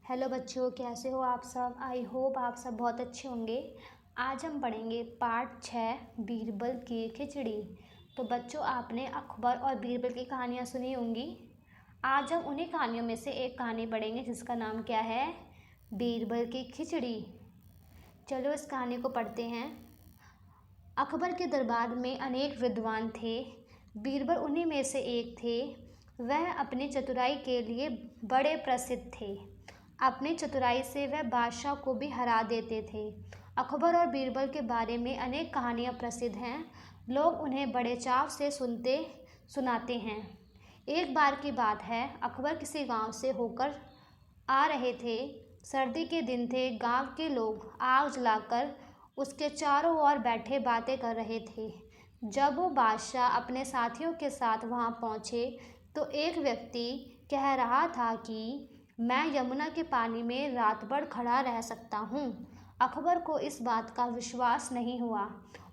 Hello बच्चों, कैसे हो आप सब। आई होप आप सब बहुत अच्छे होंगे। आज हम पढ़ेंगे पार्ट 6 बीरबल की खिचड़ी। तो बच्चों, आपने अकबर और बीरबल की कहानियाँ सुनी होंगी। आज हम उन्हीं कहानियों में से एक कहानी पढ़ेंगे जिसका नाम क्या है, बीरबल की खिचड़ी। चलो इस कहानी को पढ़ते हैं। अकबर के दरबार में अनेक विद्वान थे। बीरबल उन्हीं में से एक थे। वह अपनी चतुराई के लिए बड़े प्रसिद्ध थे। अपनी चतुराई से वह बादशाह को भी हरा देते थे। अकबर और बीरबल के बारे में अनेक कहानियाँ प्रसिद्ध हैं। लोग उन्हें बड़े चाव से सुनाते हैं। एक बार की बात है, अकबर किसी गांव से होकर आ रहे थे। सर्दी के दिन थे। गांव के लोग आग जलाकर उसके चारों ओर बैठे बातें कर रहे थे। जब वो बादशाह अपने साथियों के साथ वहां पहुंचे तो एक व्यक्ति कह रहा था कि मैं यमुना के पानी में रात भर खड़ा रह सकता हूँ। अकबर को इस बात का विश्वास नहीं हुआ।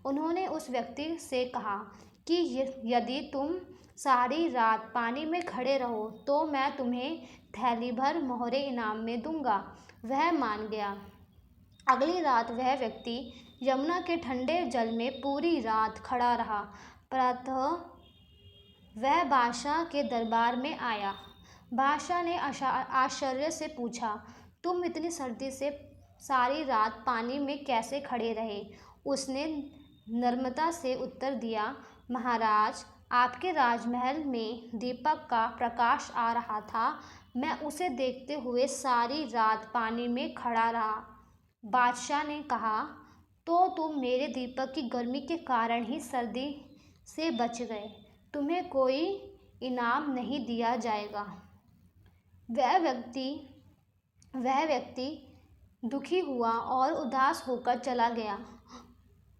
उन्होंने उस व्यक्ति से कहा कि यदि तुम सारी रात पानी में खड़े रहो तो मैं तुम्हें थैली भर मोहरे इनाम में दूंगा। वह मान गया। अगली रात वह व्यक्ति यमुना के ठंडे जल में पूरी रात खड़ा रहा। प्रातः वह बादशाह के दरबार में आया। बादशाह ने आश्चर्य से पूछा, तुम इतनी सर्दी से सारी रात पानी में कैसे खड़े रहे। उसने नम्रता से उत्तर दिया, महाराज, आपके राजमहल में दीपक का प्रकाश आ रहा था। मैं उसे देखते हुए सारी रात पानी में खड़ा रहा। बादशाह ने कहा, तो तुम मेरे दीपक की गर्मी के कारण ही सर्दी से बच गए। तुम्हें कोई इनाम नहीं दिया जाएगा। वह व्यक्ति दुखी हुआ और उदास होकर चला गया।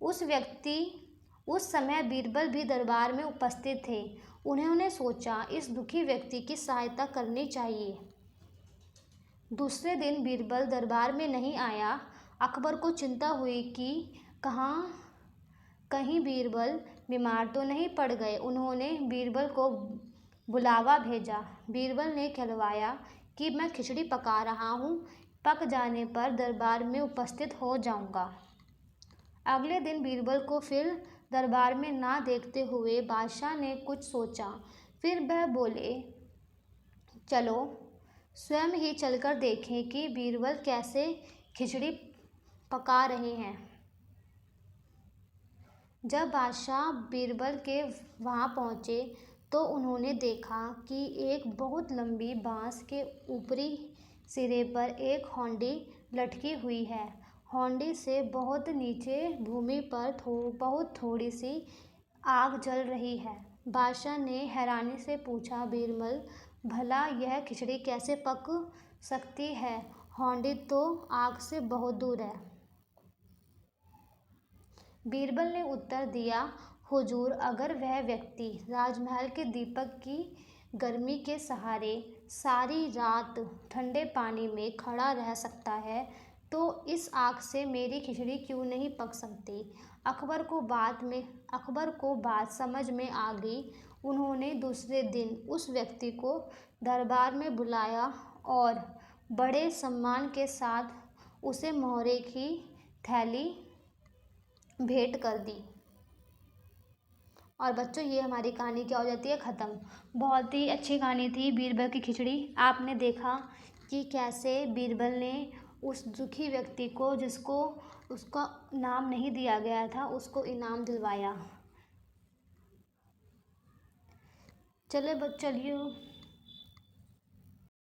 उस समय बीरबल भी दरबार में उपस्थित थे। उन्होंने सोचा, इस दुखी व्यक्ति की सहायता करनी चाहिए। दूसरे दिन बीरबल दरबार में नहीं आया। अकबर को चिंता हुई कि कहीं बीरबल बीमार तो नहीं पड़ गए। उन्होंने बीरबल को बुलावा भेजा। बीरबल ने कहलवाया कि मैं खिचड़ी पका रहा हूँ, पक जाने पर दरबार में उपस्थित हो जाऊँगा। अगले दिन बीरबल को फिर दरबार में ना देखते हुए बादशाह ने कुछ सोचा। फिर वह बोले, चलो स्वयं ही चलकर देखें कि बीरबल कैसे खिचड़ी पका रहे हैं। जब बादशाह बीरबल के वहाँ पहुँचे तो उन्होंने देखा कि एक बहुत लंबी बांस के ऊपरी सिरे पर एक हौंडी लटकी हुई है। हौंडी से बहुत नीचे भूमि पर बहुत थोड़ी सी आग जल रही है। बादशाह ने हैरानी से पूछा, बीरबल, भला यह खिचड़ी कैसे पक सकती है। हौंडी तो आग से बहुत दूर है। बीरबल ने उत्तर दिया, हुजूर, अगर वह व्यक्ति राजमहल के दीपक की गर्मी के सहारे सारी रात ठंडे पानी में खड़ा रह सकता है तो इस आग से मेरी खिचड़ी क्यों नहीं पक सकती। अकबर को बात समझ में आ गई। उन्होंने दूसरे दिन उस व्यक्ति को दरबार में बुलाया और बड़े सम्मान के साथ उसे मोहरे की थैली भेंट कर दी। और बच्चों, ये हमारी कहानी क्या हो जाती है, ख़त्म। बहुत ही अच्छी कहानी थी बीरबल की खिचड़ी। आपने देखा कि कैसे बीरबल ने उस दुखी व्यक्ति को, जिसको उसका नाम नहीं दिया गया था, उसको इनाम दिलवाया। चलिए